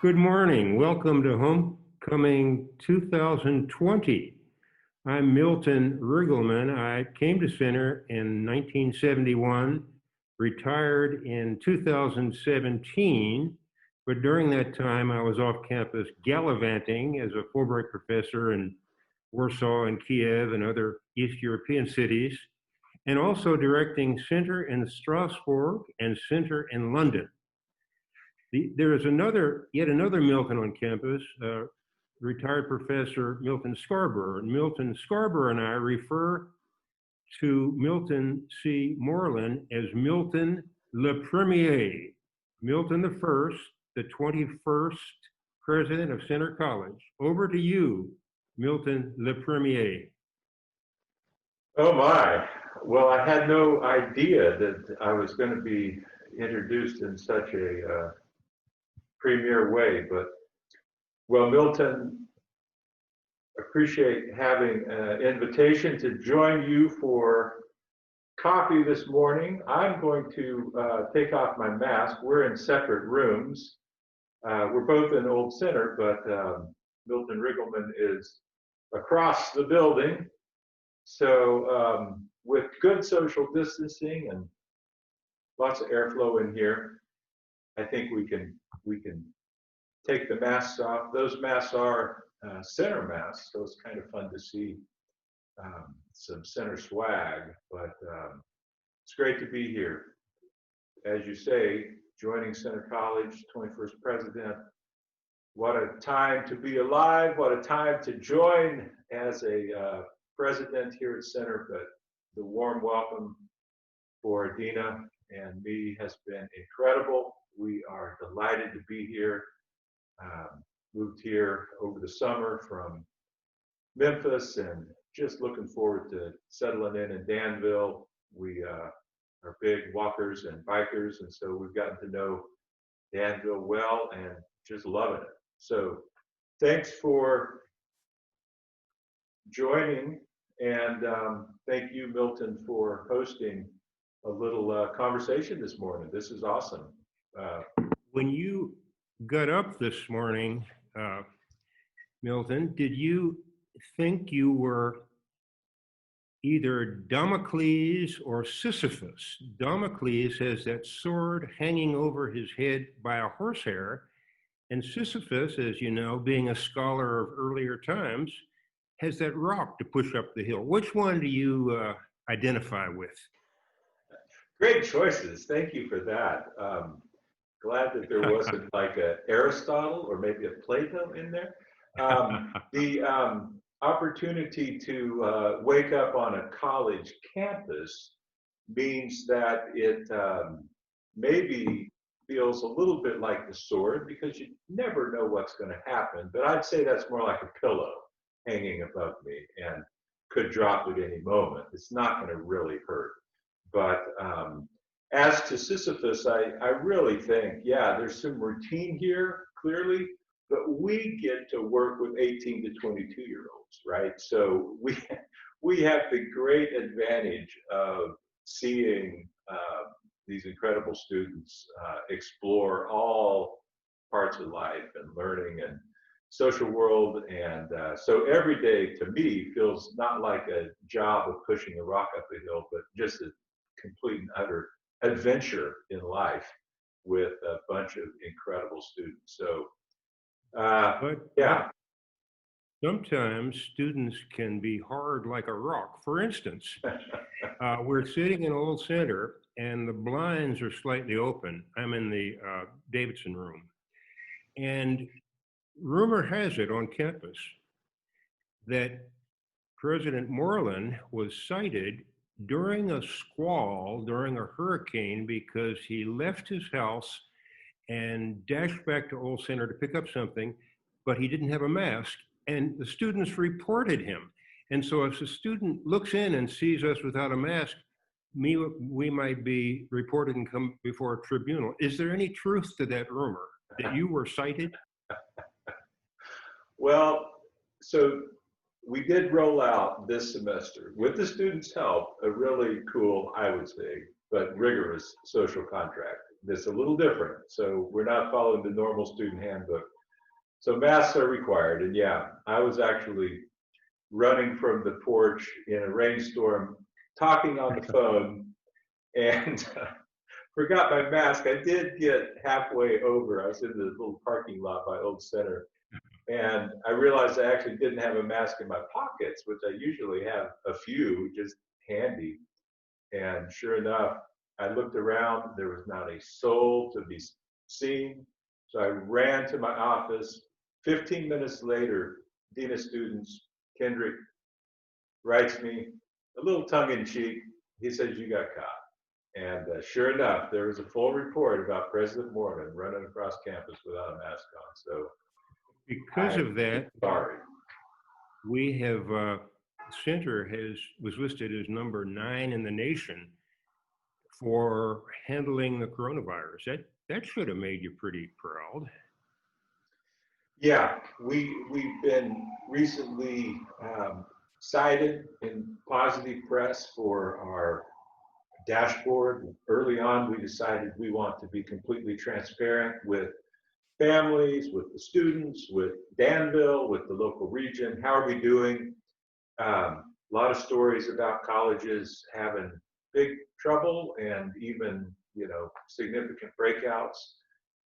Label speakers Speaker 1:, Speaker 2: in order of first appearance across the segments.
Speaker 1: Good morning. Welcome to Homecoming 2020. I'm Milton Riggleman. I came to Center in 1971, retired in 2017, but during that time I was off campus gallivanting as a Fulbright professor in Warsaw and Kiev and other East European cities, and also directing Center in Strasbourg and Center in London. There is yet another Milton on campus, retired professor Milton Scarborough. And Milton Scarborough and I refer to Milton C. Moreland as Milton le Premier. Milton the First, the 21st president of Center College. Over to you, Milton le Premier.
Speaker 2: Oh my. Well, I had no idea that I was going to be introduced in such a premier way, but well, Milton, appreciate having an invitation to join you for coffee this morning. I'm going to take off my mask. We're in separate rooms. We're both in Old Center, but Milton Riggleman is across the building. So with good social distancing and lots of airflow in here, I think we can take the masks off. Those masks are Center masks, so it's kind of fun to see some Center swag. But it's great to be here. As you say, joining Center College, 21st president. What a time to be alive! What a time to join as a president here at Center. But the warm welcome for Dina and me has been incredible. We are delighted to be here. Moved here over the summer from Memphis and just looking forward to settling in Danville. We are big walkers and bikers, and so we've gotten to know Danville well and just loving it. So thanks for joining, and thank you, Milton, for hosting a little conversation this morning. This is awesome.
Speaker 1: When you got up this morning, Milton, did you think you were either Damocles or Sisyphus? Damocles has that sword hanging over his head by a horsehair, and Sisyphus, as you know, being a scholar of earlier times, has that rock to push up the hill. Which one do you identify with?
Speaker 2: Great choices. Thank you for that. Glad that there wasn't like a Aristotle or maybe a Plato in there. The opportunity to wake up on a college campus means that it maybe feels a little bit like the sword because you never know what's going to happen. But I'd say that's more like a pillow hanging above me and could drop at any moment. It's not going to really hurt. But as to Sisyphus, I really think, yeah, there's some routine here, clearly, but we get to work with 18 to 22-year-olds, right? So we have the great advantage of seeing these incredible students explore all parts of life and learning and social world. And so every day, to me, feels not like a job of pushing a rock up a hill, but just a complete and utter adventure in life with a bunch of incredible students. So, yeah.
Speaker 1: Sometimes students can be hard like a rock. For instance, we're sitting in Old Center and the blinds are slightly open. I'm in the Davidson room. And rumor has it on campus that President Moreland was cited during a squall, during a hurricane, because he left his house and dashed back to Old Center to pick up something, but he didn't have a mask, and the students reported him. And so if a student looks in and sees us without a mask, we might be reported and come before a tribunal. Is there any truth to that rumor, that you were cited?
Speaker 2: Well, so we did roll out this semester, with the students' help, a really cool, I would say, but rigorous social contract that's a little different. So we're not following the normal student handbook So masks are required. And yeah, I was actually running from the porch in a rainstorm, talking on the phone, and forgot my mask. I did get halfway over. I was in the little parking lot by Old Center, and I realized I actually didn't have a mask in my pockets, which I usually have a few just handy. And sure enough, I looked around, there was not a soul to be seen. So I ran to my office. 15 minutes later, Dean of Students, Kendrick, writes me a little tongue in cheek. He says, "You got caught." And sure enough, there was a full report about President Morgan running across campus without a mask on. So
Speaker 1: Because of that,
Speaker 2: sorry.
Speaker 1: we have center was listed as number 9 in the nation for handling the coronavirus. That should have made you pretty proud.
Speaker 2: Yeah, we've been recently cited in positive press for our dashboard. Early on, we decided we want to be completely transparent with families, with the students, with Danville, with the local region. How are we doing? A lot of stories about colleges having big trouble and even, significant breakouts.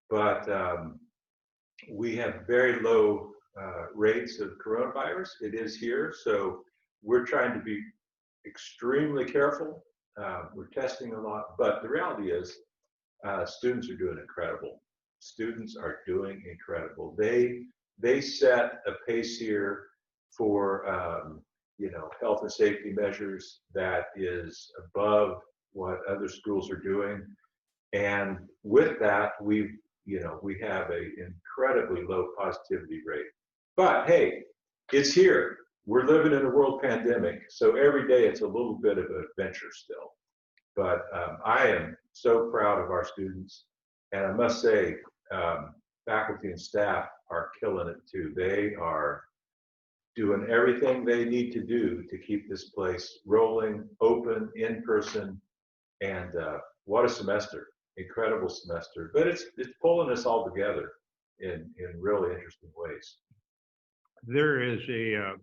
Speaker 2: But we have very low rates of coronavirus. It is here, so we're trying to be extremely careful. We're testing a lot, but the reality is students are doing incredible. Students are doing incredible. They set a pace here for health and safety measures that is above what other schools are doing. And with that, we have a incredibly low positivity rate. But hey, it's here. We're living in a world pandemic, so every day it's a little bit of an adventure still. But I am so proud of our students, and I must say, faculty and staff are killing it too. They are doing everything they need to do to keep this place rolling, open, in person, and what a semester. Incredible semester, but it's pulling us all together in really interesting ways.
Speaker 1: There is a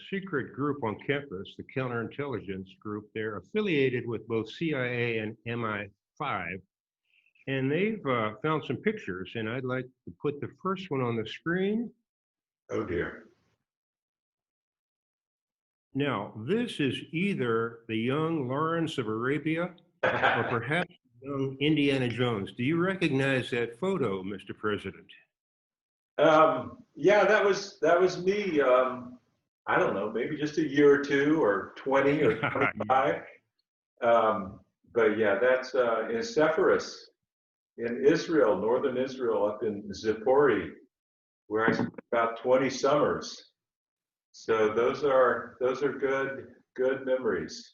Speaker 1: secret group on campus, the counterintelligence group. They're affiliated with both CIA and MI5, and they've found some pictures, and I'd like to put the first one on the screen.
Speaker 2: Oh dear.
Speaker 1: Now, this is either the young Lawrence of Arabia or perhaps young Indiana Jones. Do you recognize that photo, Mr. President?
Speaker 2: Yeah, that was me. I don't know, maybe just a year or two, or 20 or 25. But yeah, that's in Sepphoris, in Israel, northern Israel, up in Zippori, where I spent about 20 summers. So those are good memories.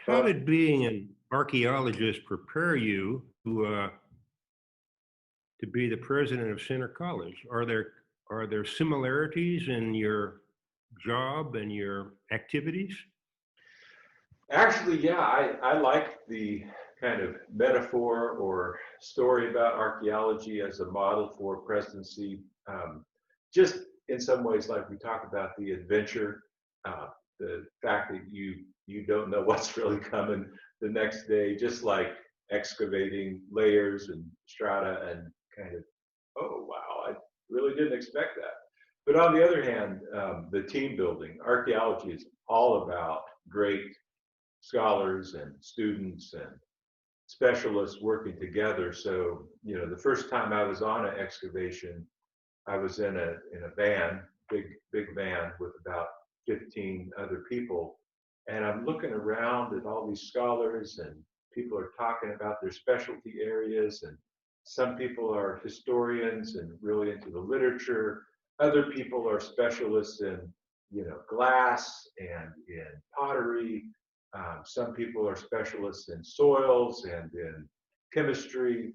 Speaker 1: How did being an archaeologist prepare you to be the president of Center College? Are there similarities in your job and your activities?
Speaker 2: Actually, yeah, I like the kind of metaphor or story about archaeology as a model for presidency. Just in some ways, like we talk about the adventure, the fact that you don't know what's really coming the next day, just like excavating layers and strata and kind of, oh wow, I really didn't expect that. But on the other hand, the team building, archaeology is all about great scholars and students and specialists working together. So, the first time I was on an excavation, I was in a van, big van with about 15 other people, and I'm looking around at all these scholars, and people are talking about their specialty areas, and some people are historians and really into the literature. Other people are specialists in glass and in pottery. Some people are specialists in soils and in chemistry.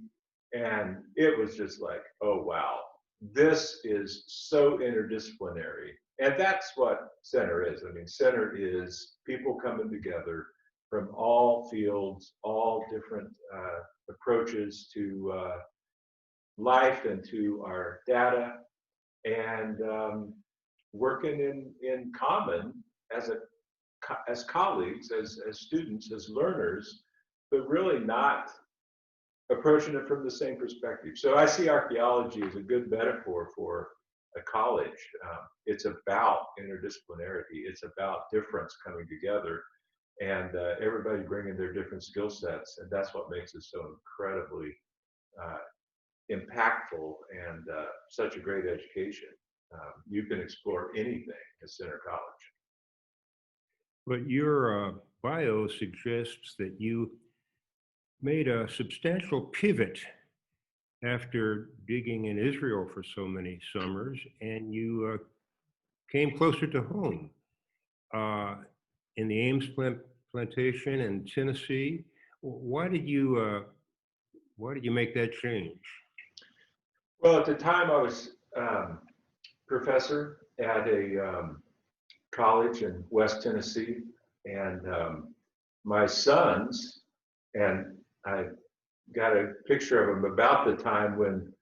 Speaker 2: And it was just like, oh, wow, this is so interdisciplinary. And that's what Center is. I mean, Center is people coming together from all fields, all different approaches to life and to our data, and working in common as as colleagues, as students, as learners, but really not approaching it from the same perspective. So I see archaeology as a good metaphor for a college. It's about interdisciplinarity. It's about difference coming together, and everybody bringing their different skill sets, and that's what makes it so incredibly uh, impactful and such a great education. You can explore anything at Center College.
Speaker 1: But your bio suggests that you made a substantial pivot after digging in Israel for so many summers, and you came closer to home uh, in the Ames plantation in Tennessee. Why did you make that change?
Speaker 2: Well, at the time I was professor at a college in West Tennessee, and my sons, and I got a picture of them about the time when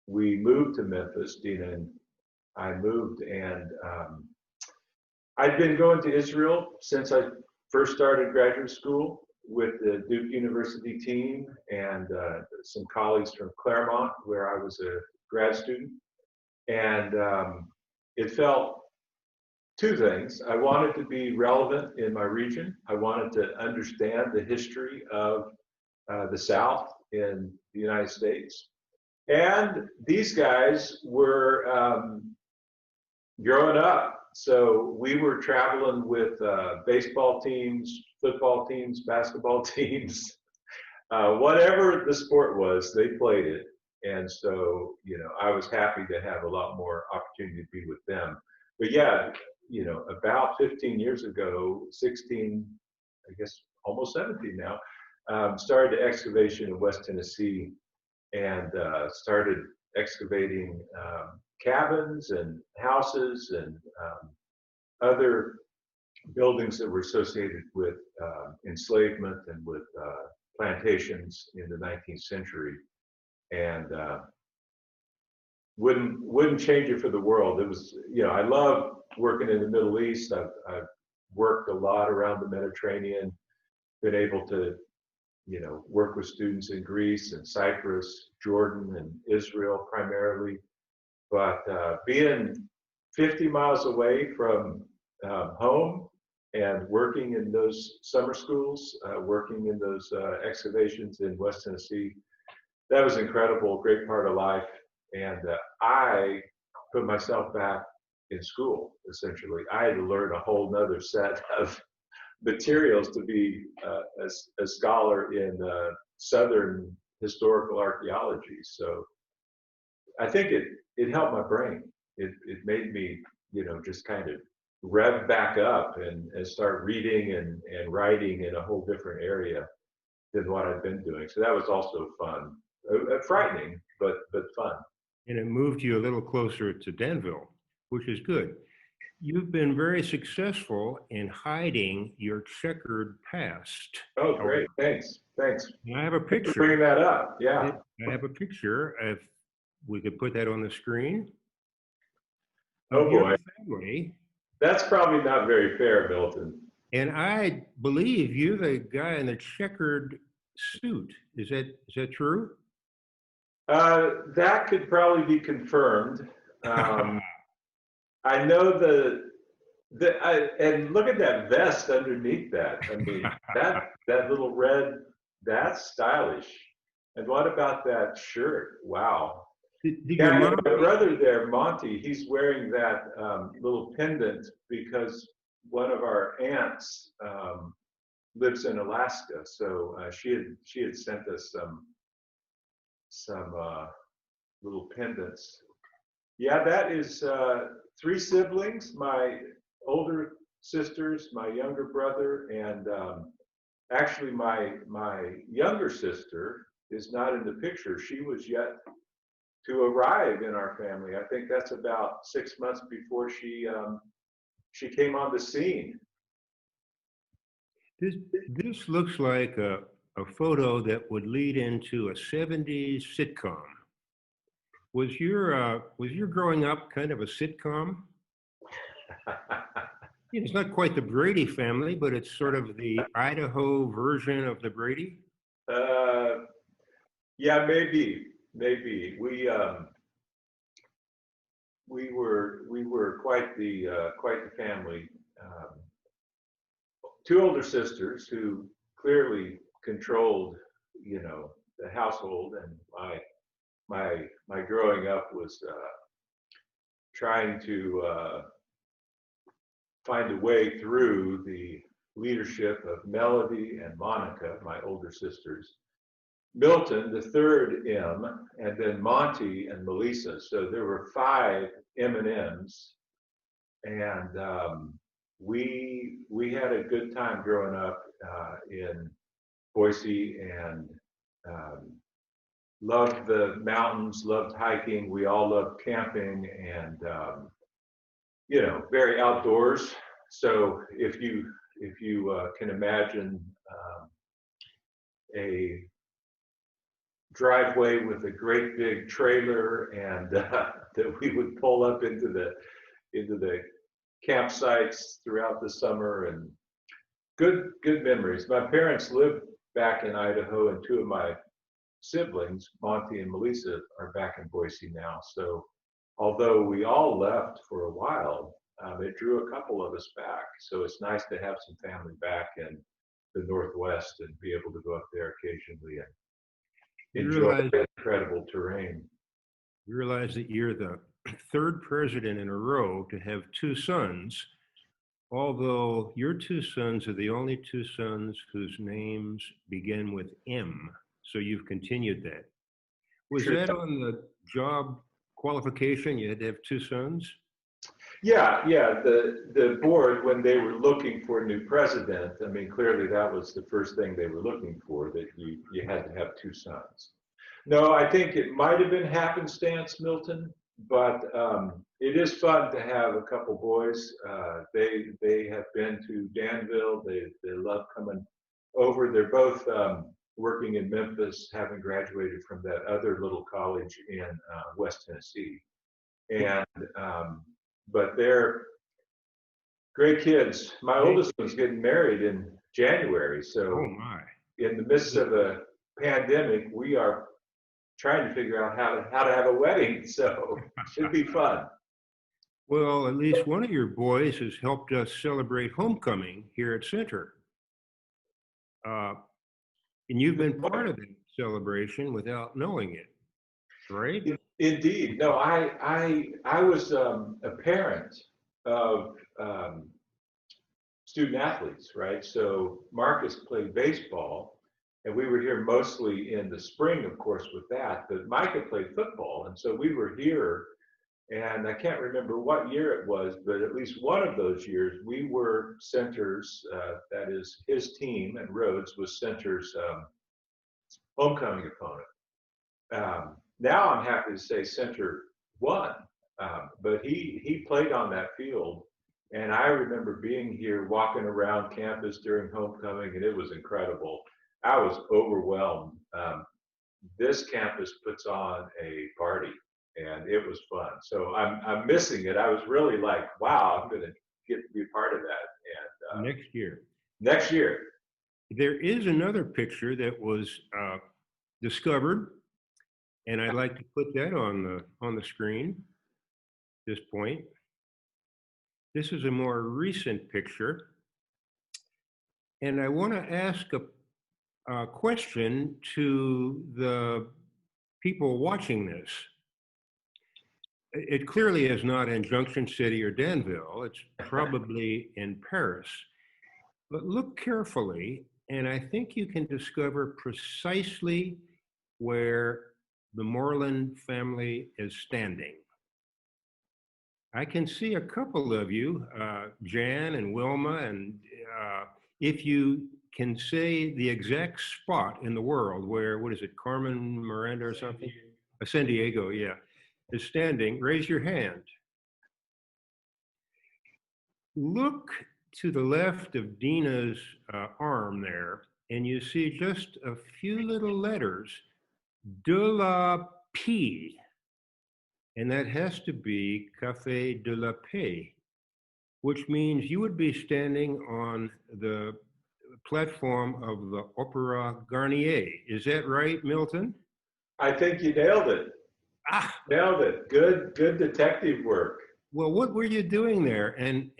Speaker 2: we moved to Memphis. Dina and I moved, and I'd been going to Israel since I first started graduate school with the Duke University team and some colleagues from Claremont, where I was a grad student. And it felt two things. I wanted to be relevant in my region. I wanted to understand the history of the South in the United States. And these guys were growing up. So we were traveling with baseball teams, football teams, basketball teams, whatever the sport was, they played it. And so, I was happy to have a lot more opportunity to be with them. But yeah, about 15 years ago, 16, I guess almost 17 now, started the excavation in West Tennessee and started excavating cabins and houses and other buildings that were associated with enslavement and with plantations in the 19th century, and wouldn't change it for the world. It was, I love working in the Middle East. I've worked a lot around the Mediterranean, been able to work with students in Greece and Cyprus, Jordan, and Israel primarily. But being 50 miles away from home and working in those summer schools, working in those excavations in West Tennessee, that was incredible, great part of life. And I put myself back in school, essentially. I had to learn a whole nother set of materials to be a scholar in Southern historical archaeology. So I think it helped my brain. It made me, just kind of rev back up and start reading and writing in a whole different area than what I've been doing. So that was also fun, frightening, but fun.
Speaker 1: And it moved you a little closer to Danville, which is good. You've been very successful in hiding your checkered past.
Speaker 2: Oh, great. Thanks.
Speaker 1: And I have a picture.
Speaker 2: Bring that up. Yeah.
Speaker 1: I have a picture. If we could put that on the screen.
Speaker 2: Oh, boy.
Speaker 1: Family.
Speaker 2: That's probably not very fair, Milton.
Speaker 1: And I believe you're the guy in the checkered suit. Is that true?
Speaker 2: That could probably be confirmed. I know and look at that vest underneath that. I mean, that little red, that's stylish. And what about that shirt? Wow. My brother there, Monty, he's wearing that little pendant because one of our aunts lives in Alaska. So she had sent us some little pendants. Yeah, that is 3 siblings, my older sisters, my younger brother, and actually my younger sister is not in the picture. She was yet to arrive in our family. I think that's about 6 months before she came on the scene.
Speaker 1: This looks like a photo that would lead into a 70s sitcom. Was your growing up kind of a sitcom? It's not quite the Brady family, but it's sort of the Idaho version of the Brady.
Speaker 2: uh, yeah, maybe we were quite the family. Um, Two older sisters who clearly controlled, the household, and my growing up was trying to find a way through the leadership of Melody and Monica, my older sisters, Milton, the third M, and then Monty and Melissa. So there were five M&Ms, and we had a good time growing up in Boise, and um, loved the mountains, loved hiking. We all loved camping, and very outdoors. So if you can imagine a driveway with a great big trailer, and that we would pull up into the campsites throughout the summer, and good memories. My parents lived back in Idaho, and two of my siblings, Monty and Melissa, are back in Boise now. So although we all left for a while, it drew a couple of us back. So it's nice to have some family back in the Northwest and be able to go up there occasionally and
Speaker 1: You
Speaker 2: enjoy
Speaker 1: realize
Speaker 2: the incredible terrain.
Speaker 1: you realize that you're the third president in a row to have two sons, although your two sons are the only two sons whose names begin with M. So you've continued that. Was
Speaker 2: True.
Speaker 1: that on the job qualification? You had to have two sons?
Speaker 2: Yeah. The board, when they were looking for a new president, I mean, clearly that was the first thing they were looking for, that you had to have two sons. No, I think it might have been happenstance, Milton, but it is fun to have a couple boys. They have been to Danville. They love coming over. They're both working in Memphis, having graduated from that other little college in West Tennessee, and but they're great kids. My oldest one's getting married in January,
Speaker 1: Oh
Speaker 2: so
Speaker 1: my.
Speaker 2: in the midst of a pandemic, we are trying to figure out how to have a wedding. So should be fun.
Speaker 1: Well, at least one of your boys has helped us celebrate homecoming here at Center. Uh, and you've been part of the celebration without knowing it, right?
Speaker 2: Indeed. No, I was a parent of student athletes, right? So Marcus played baseball, and we were here mostly in the spring, of course, with that. But Micah played football, and so we were here. And I can't remember what year it was, but at least one of those years, we were Center's. That is, his team, and Rhodes was Center's homecoming opponent. Now I'm happy to say Center won, but he played on that field, and I remember being here walking around campus during homecoming, and it was incredible. I was overwhelmed. This campus puts on a party, and it was fun. So I'm missing it. I was really like, wow, I'm going to get to be a part of that. And
Speaker 1: Next year.
Speaker 2: next year,
Speaker 1: There is another picture that was discovered, and I'd like to put that on the screen at this point. This is a more recent picture, and I want to ask a question to the people watching this. It clearly is not in Junction City or Danville. It's probably in Paris. But look carefully, and I think you can discover precisely where the Moreland family is standing. I can see a couple of you, Jan and Wilma, and if you can say the exact spot in the world where, what is it, Carmen Miranda or something? San Diego, yeah, is standing, raise your hand. Look to the left of Dina's arm there, and you see just a few little letters, de la P. and that has to be Café de la Paix, which means you would be standing on the platform of the Opera Garnier. Is that right, Milton?
Speaker 2: I think you nailed it.
Speaker 1: Ah,
Speaker 2: Nailed it. Good detective work.
Speaker 1: well, what were you doing there? And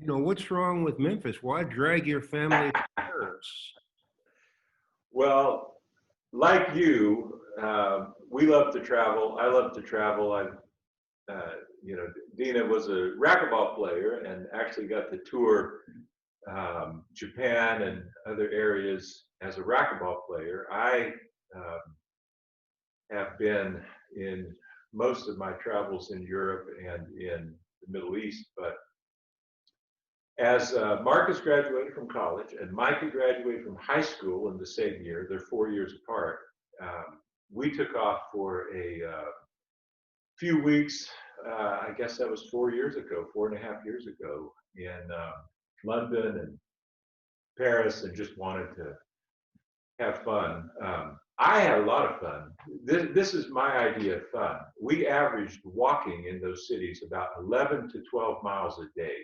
Speaker 1: what's wrong with Memphis? Why drag your family to Paris?
Speaker 2: Well, like you, we love to travel. I love to travel. Uh, Dina was a racquetball player and actually got to tour Japan and other areas as a racquetball player. I um, have been in most of my travels in Europe and in the Middle East, but as Marcus graduated from college and Micah graduated from high school in the same year, they're 4 years apart. We took off for a few weeks. I guess that was 4 years ago, 4.5 years ago, in London and Paris, and just wanted to have fun. I had a lot of fun. This is my idea of fun. We averaged walking in those cities about 11 to 12 miles a day.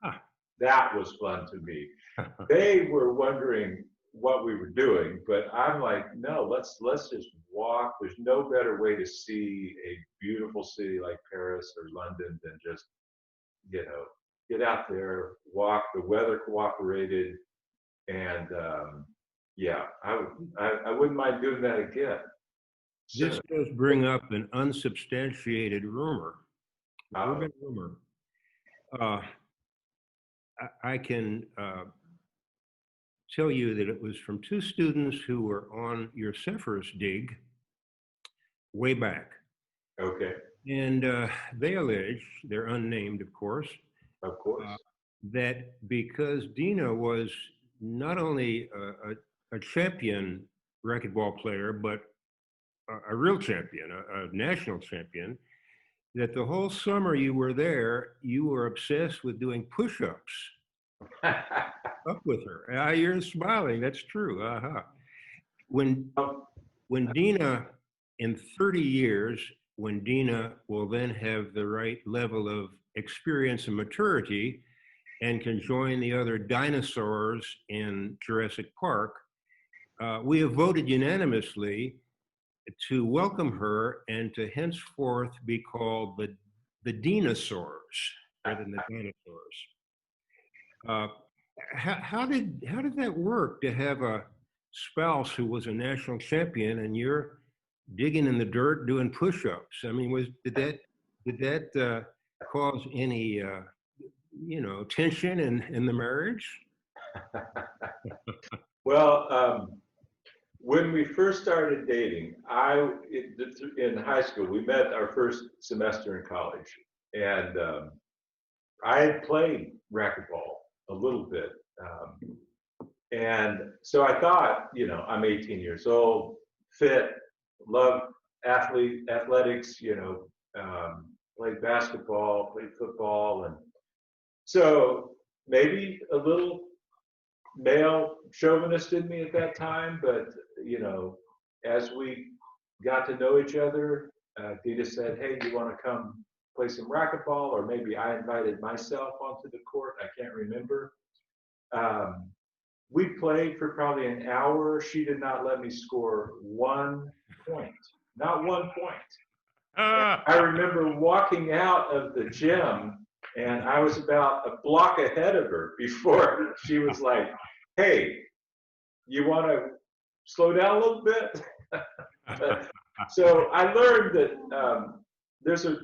Speaker 1: Huh.
Speaker 2: That was fun to me. They were wondering what we were doing, but I'm like, no, let's just walk. There's no better way to see a beautiful city like Paris or London than just, get out there, walk. The weather cooperated, and yeah, I wouldn't mind doing that again.
Speaker 1: This
Speaker 2: So,
Speaker 1: does bring up an unsubstantiated rumor,
Speaker 2: uh,
Speaker 1: urban rumor. Uh, I can tell you that it was from two students who were on your Cephas dig way back.
Speaker 2: okay,
Speaker 1: And they allege, they're unnamed, of course,
Speaker 2: of course.
Speaker 1: that because Dina was not only a champion racquetball player, but a real champion, a national champion, that the whole summer you were there, you were obsessed with doing push-ups up with her. You're smiling. That's true. When when Dina, in 30 years, when Dina will then have the right level of experience and maturity and can join the other dinosaurs in Jurassic Park, we have voted unanimously to welcome her and to henceforth be called the dinosaurs rather than the dinosaurs. Uh, how did that work to have a spouse who was a national champion and you're digging in the dirt doing push-ups? I mean, did that cause any tension in the marriage?
Speaker 2: Well, when we first started dating, in high school, we met our first semester in college, and I had played racquetball a little bit. And so I thought, I'm 18 years old, fit, love athletics, played basketball, played football. And so maybe a little male chauvinist in me at that time, but, as we got to know each other, Dita said, hey, you want to come play some racquetball? Or maybe I invited myself onto the court. I can't remember. We played for probably an hour. She did not let me score 1 point, not 1 point. I remember walking out of the gym and I was about a block ahead of her before she was like, hey, you want to slow down a little bit? So I learned that there's a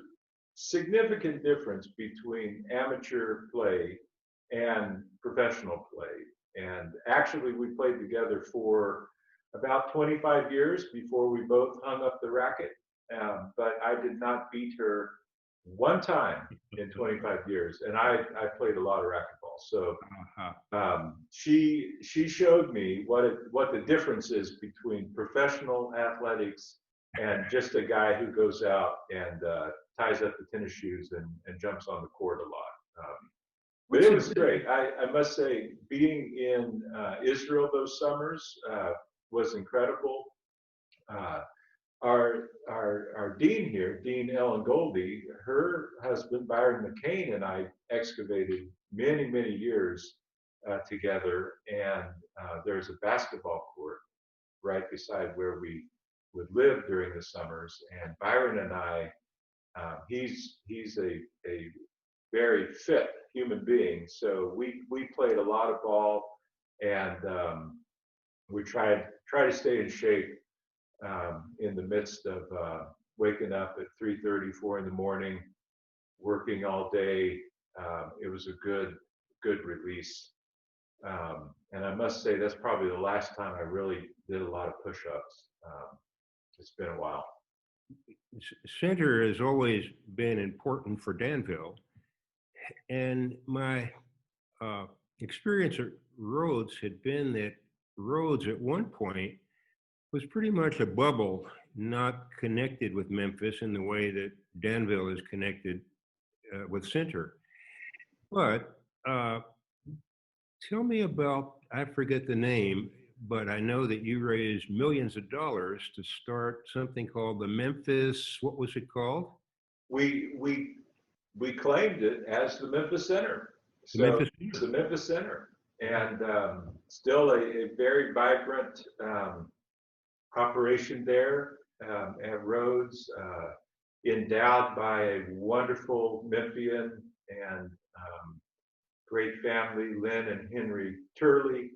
Speaker 2: significant difference between amateur play and professional play. And actually, we played together for about 25 years before we both hung up the racket. But I did not beat her one time in 25 years, and I played a lot of racquetball. So she showed me what the difference is between professional athletics and just a guy who goes out and ties up the tennis shoes and jumps on the court a lot. But it was great. I must say, being in Israel those summers was incredible. our dean here, Dean Ellen Goldie, her husband Byron McCain and I excavated many years together, and there's a basketball court right beside where we would live during the summers. And Byron and I, he's a very fit human being, so we played a lot of ball, and we try to stay in shape in the midst of waking up at 3:30, 4 in the morning, working all day. It was a good release. And I must say that's probably the last time I really did a lot of push-ups. It's been a while.
Speaker 1: Center has always been important for Danville. And my experience at Rhodes had been that Rhodes at one point was pretty much a bubble, not connected with Memphis in the way that Danville is connected with Center. But tell me about, I forget the name, but I know that you raised millions of dollars to start something called the Memphis, what was it called?
Speaker 2: We claimed it as the Memphis Center.
Speaker 1: The
Speaker 2: So
Speaker 1: Memphis
Speaker 2: it's
Speaker 1: Center.
Speaker 2: the Memphis Center, and still a very vibrant operation there at Rhodes, endowed by a wonderful Memphian and great family, Lynn and Henry Turley,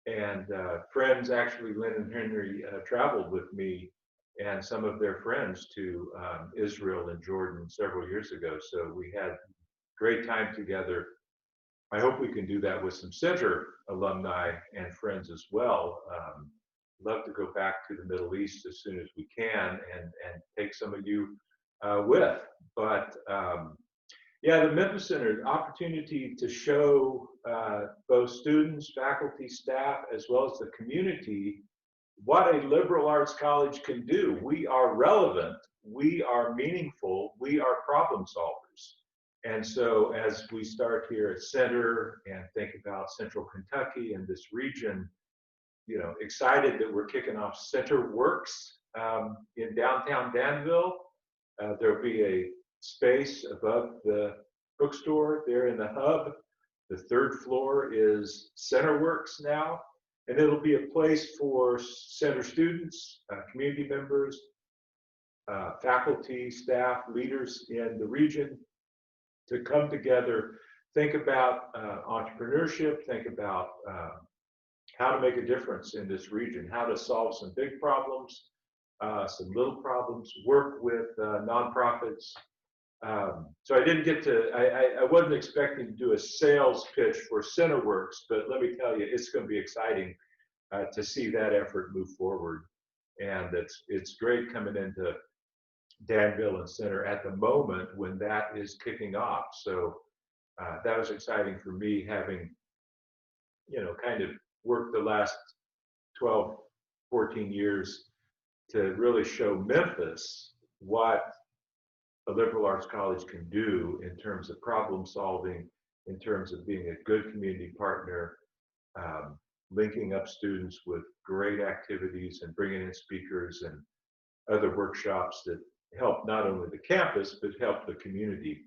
Speaker 2: and friends. Actually, Lynn and Henry traveled with me and some of their friends to Israel and Jordan several years ago. So we had great time together. I hope we can do that with some Center alumni and friends as well. Love to go back to the Middle East as soon as we can and take some of you with. But yeah, the Memphis Center, opportunity to show both students, faculty, staff, as well as the community what a liberal arts college can do. We are relevant, we are meaningful, we are problem solvers. And so as we start here at Center and think about Central Kentucky and this region, you know, excited that we're kicking off Center Works in downtown Danville. There'll be a space above the bookstore there in the hub. The third floor is Center Works now, and it'll be a place for Center students, community members, faculty, staff, leaders in the region to come together, think about entrepreneurship, think about how to make a difference in this region, how to solve some big problems, some little problems, work with nonprofits. So I didn't get to, I wasn't expecting to do a sales pitch for CenterWorks, but let me tell you, it's going to be exciting to see that effort move forward. And it's great coming into Danville and Center at the moment when that is kicking off. So that was exciting for me, having, you know, kind of worked the last 12, 14 years to really show Memphis what a liberal arts college can do in terms of problem solving, in terms of being a good community partner, linking up students with great activities and bringing in speakers and other workshops that help not only the campus, but help the community.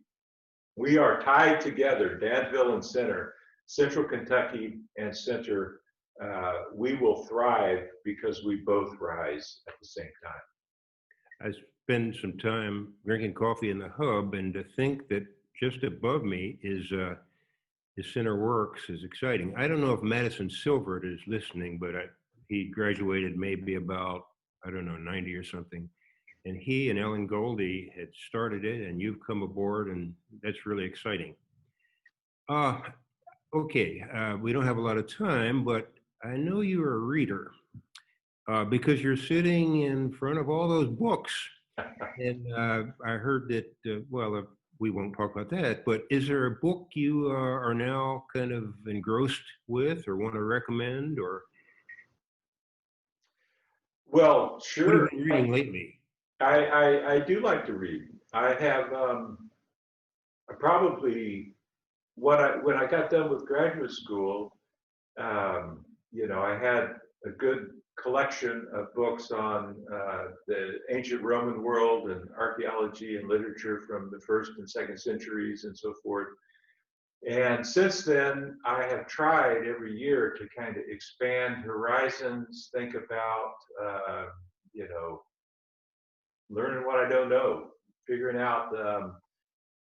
Speaker 2: We are tied together, Danville and Center, Central Kentucky and Center. We will thrive because we both rise at the same time.
Speaker 1: I spend some time drinking coffee in the hub, and to think that just above me is Center Works is exciting. I don't know if Madison Silvert is listening, but he graduated maybe about, I don't know, 90 or something. And he and Ellen Goldie had started it, and you've come aboard, and that's really exciting. Okay, we don't have a lot of time, but I know you're a reader because you're sitting in front of all those books. And I heard that, well, we won't talk about that, but is there a book you are now kind of engrossed with or want to recommend? Or
Speaker 2: Well,
Speaker 1: what
Speaker 2: sure.
Speaker 1: have you been reading lately?
Speaker 2: I do like to read. I have probably when I got done with graduate school, you know, I had a good collection of books on the ancient Roman world and archaeology and literature from the 1st and 2nd centuries and so forth. And since then, I have tried every year to kind of expand horizons, think about, you know, learning what I don't know, figuring out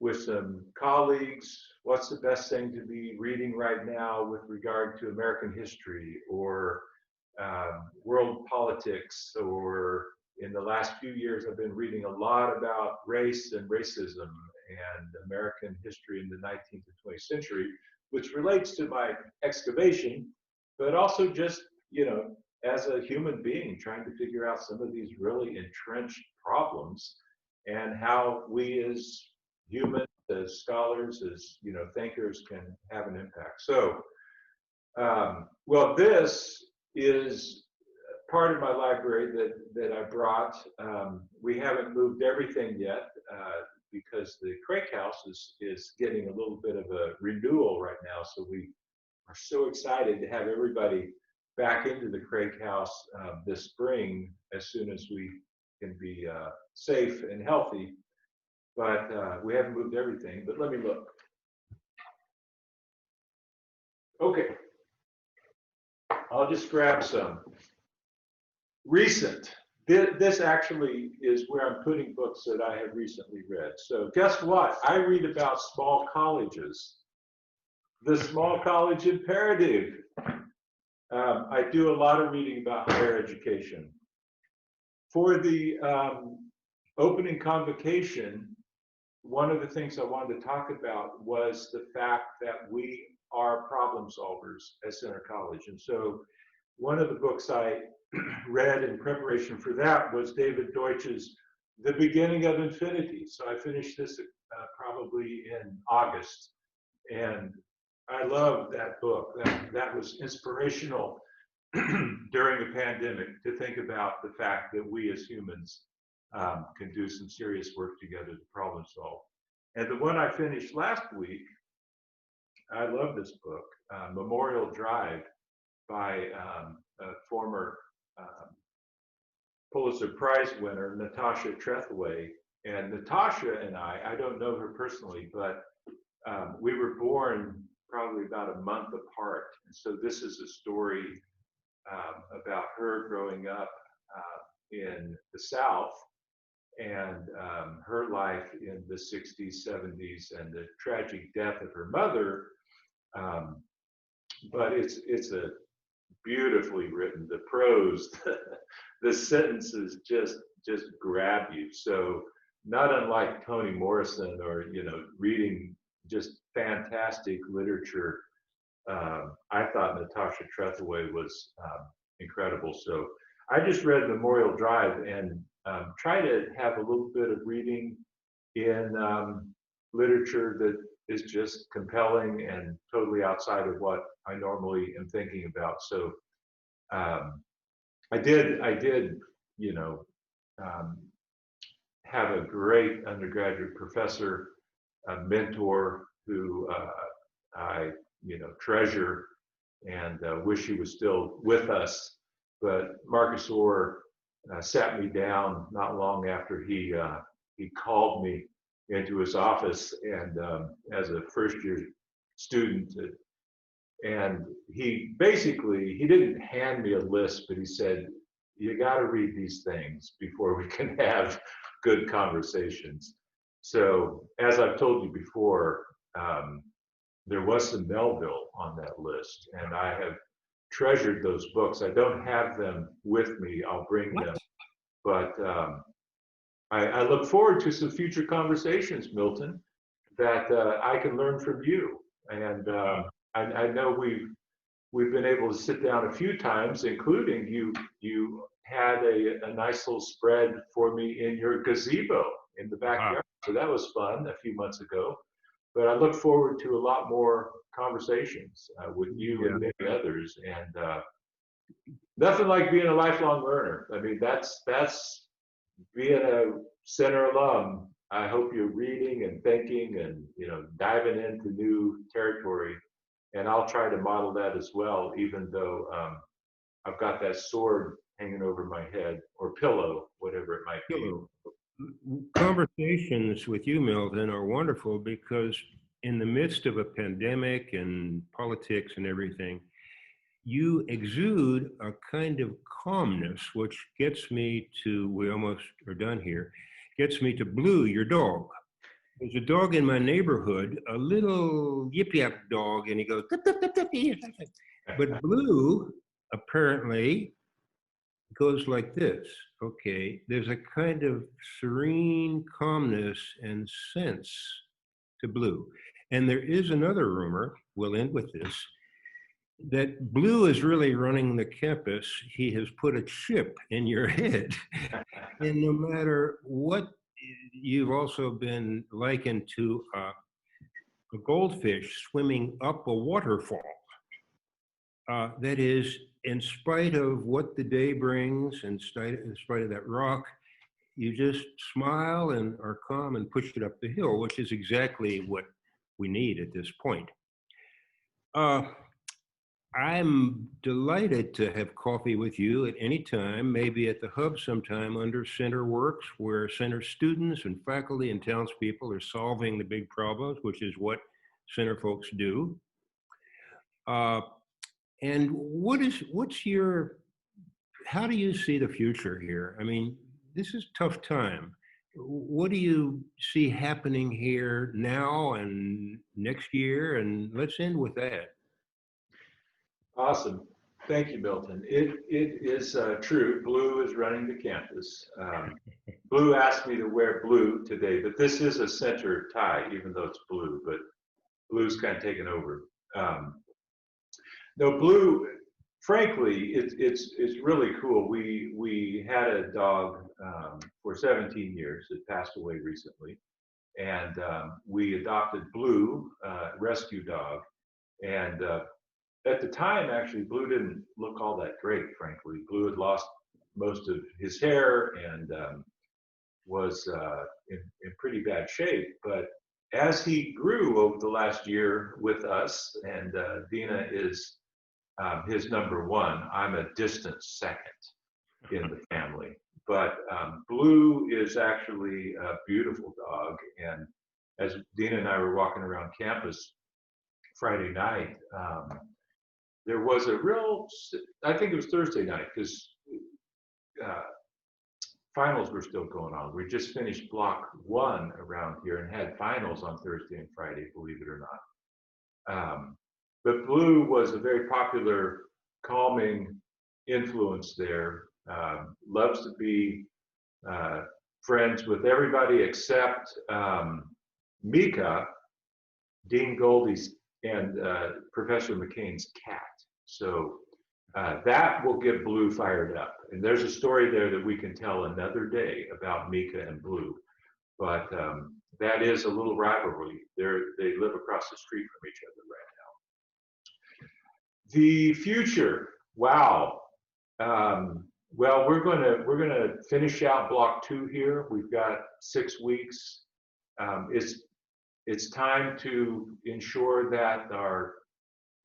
Speaker 2: with some colleagues, what's the best thing to be reading right now with regard to American history or world politics, or in the last few years, I've been reading a lot about race and racism and American history in the 19th and 20th century, which relates to my excavation, but also just, you know, as a human being trying to figure out some of these really entrenched problems and how we as humans, as scholars, as, you know, thinkers can have an impact. So, well, this is part of my library that I brought. We haven't moved everything yet because the Craig House is getting a little bit of a renewal right now. So we are so excited to have everybody back into the Craig House this spring as soon as we can be safe and healthy. But we haven't moved everything, but let me look. Okay, I'll just grab some recent. This actually is where I'm putting books that I have recently read. So guess what? I read about small colleges. The small college imperative. I do a lot of reading about higher education. For the opening convocation, one of the things I wanted to talk about was the fact that we are problem solvers at Center College. And so one of the books I read in preparation for that was David Deutsch's The Beginning of Infinity. So I finished this probably in August. And I love that book. That was inspirational during the pandemic to think about the fact that we as humans can do some serious work together to problem solve. And the one I finished last week, I love this book, Memorial Drive, by a former Pulitzer Prize winner, Natasha Trethewey. And Natasha and I don't know her personally, but we were born probably about a month apart. And so this is a story about her growing up in the South and her life in the 60s, 70s, and the tragic death of her mother. But it's a beautifully written. The prose, the sentences just grab you. So not unlike Toni Morrison or, you know, reading just fantastic literature. I thought Natasha Trethewey was incredible. So I just read Memorial Drive and try to have a little bit of reading in literature that is just compelling and totally outside of what I normally am thinking about. So I did, you know, have a great undergraduate professor, a mentor who I, you know, treasure and wish he was still with us. But Marcus Orr sat me down not long after he called me into his office and as a first-year student, and he didn't hand me a list, but he said, you got to read these things before we can have good conversations. So as I've told you before, there was some Melville on that list, and I have treasured those books. I don't have them with me. I'll bring them, but I look forward to some future conversations, Milton, that I can learn from you. And I know we've been able to sit down a few times, including you had a nice little spread for me in your gazebo in the backyard. Wow. So that was fun a few months ago. But I look forward to a lot more conversations with you and many others. And nothing like being a lifelong learner. I mean, that's being a center alum. I hope you're reading and thinking and, you know, diving into new territory. And I'll try to model that as well, even though I've got that sword hanging over my head or pillow, whatever it might be.
Speaker 1: Hello. Conversations with you, Milton, are wonderful because in the midst of a pandemic and politics and everything, you exude a kind of calmness, which gets me to, we almost are done here, gets me to Blue, your dog. There's a dog in my neighborhood, a little yip yap dog, and he goes, "Tip, tip, tip, tip, tip, tip, tip." But Blue apparently goes like this. Okay, there's a kind of serene calmness and sense to Blue. And there is another rumor, we'll end with this, that Blue is really running the campus. He has put a chip in your head. And no matter what, you've also been likened to a goldfish swimming up a waterfall. That is, in spite of what the day brings, in spite of that rock, you just smile and are calm and push it up the hill, which is exactly what we need at this point. I'm delighted to have coffee with you at any time, maybe at the Hub sometime under Center Works, where Center students and faculty and townspeople are solving the big problems, which is what Center folks do. And how do you see the future here? I mean, this is a tough time. What do you see happening here now and next year? And let's end with that.
Speaker 2: Awesome. Thank you, Milton. It is true. Blue is running the campus. Blue asked me to wear blue today, but this is a center tie, even though it's blue, but blue's kind of taken over. No, Blue, frankly, it's really cool. We had a dog for 17 years. It passed away recently. And we adopted Blue, rescue dog. And at the time, actually, Blue didn't look all that great, frankly. Blue had lost most of his hair and was in pretty bad shape. But as he grew over the last year with us, and Dina is his number one, I'm a distant second in the family. But Blue is actually a beautiful dog. And as Dina and I were walking around campus Friday night, there was a I think it was Thursday night, because finals were still going on. We just finished block 1 around here and had finals on Thursday and Friday, believe it or not. But Blue was a very popular, calming influence there. Loves to be friends with everybody except Mika, Dean Goldie's, and Professor McCain's cat. So that will get Blue fired up. And there's a story there that we can tell another day about Mika and Blue. But that is a little rivalry. They live across the street from each other right now. The future, wow. Well, we're gonna finish out block 2 here. We've got 6 weeks. It's time to ensure that our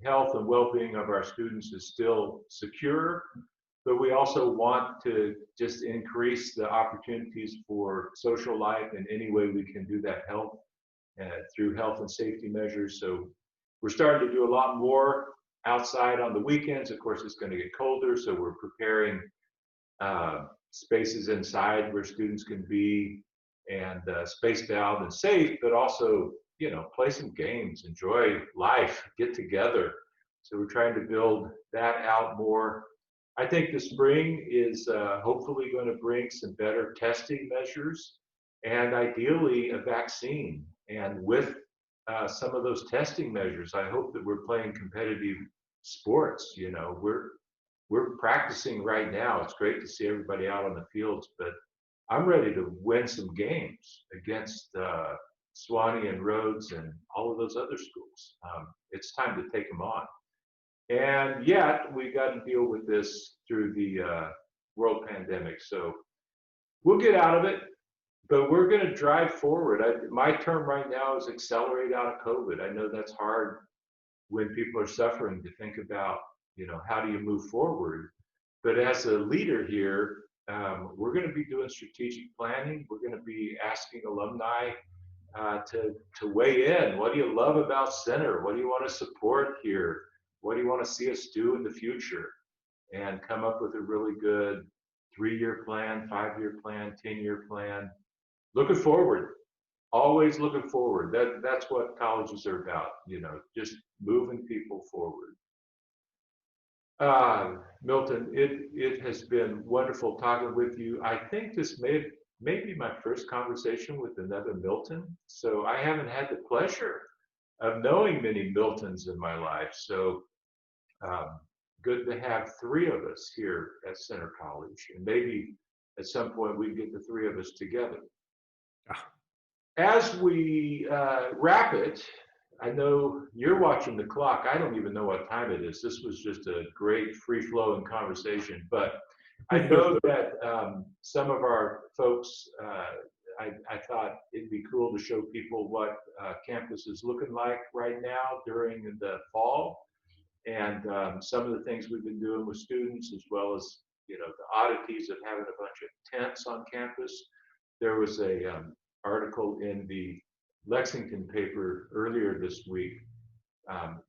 Speaker 2: health and well-being of our students is still secure, but we also want to just increase the opportunities for social life in any way we can do that through health and safety measures. So we're starting to do a lot more outside on the weekends. Of course, it's going to get colder, so we're preparing spaces inside where students can be and spaced out and safe, but also, play some games, enjoy life, get together. So we're trying to build that out more. I think the spring is hopefully going to bring some better testing measures and ideally a vaccine. And with some of those testing measures, I hope that we're playing competitive sports. We're practicing right now. It's great to see everybody out on the fields, but I'm ready to win some games against Swanee and Rhodes and all of those other schools. It's time to take them on. And yet we got to deal with this through the world pandemic. So we'll get out of it, but we're going to drive forward. My term right now is accelerate out of COVID. I know that's hard when people are suffering to think about, how do you move forward? But as a leader here, we're going to be doing strategic planning. We're going to be asking alumni to weigh in. What do you love about Center? What do you want to support here? What do you want to see us do in the future? And come up with a really good 3-year plan, 5-year plan, 10-year plan. Looking forward, always looking forward. That's what colleges are about, just moving people forward. Milton, it has been wonderful talking with you. I think this may be my first conversation with another Milton. So I haven't had the pleasure of knowing many Miltons in my life. So good to have 3 of us here at Center College. And maybe at some point we can get the 3 of us together. As we wrap it, I know you're watching the clock. I don't even know what time it is. This was just a great free-flowing conversation. But I know that some of our folks, I thought it'd be cool to show people what campus is looking like right now during the fall, and some of the things we've been doing with students, as well as the oddities of having a bunch of tents on campus. There was a article in the Lexington paper earlier this week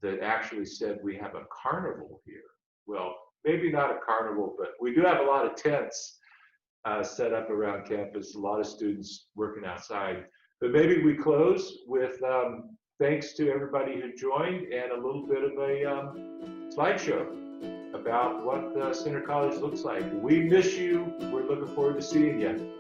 Speaker 2: that actually said we have a carnival here. Well, maybe not a carnival, but we do have a lot of tents set up around campus, a lot of students working outside. But maybe we close with thanks to everybody who joined and a little bit of a slideshow about what Center College looks like. We miss you. We're looking forward to seeing you.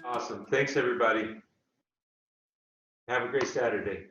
Speaker 2: Awesome. Thanks, everybody. Have a great Saturday.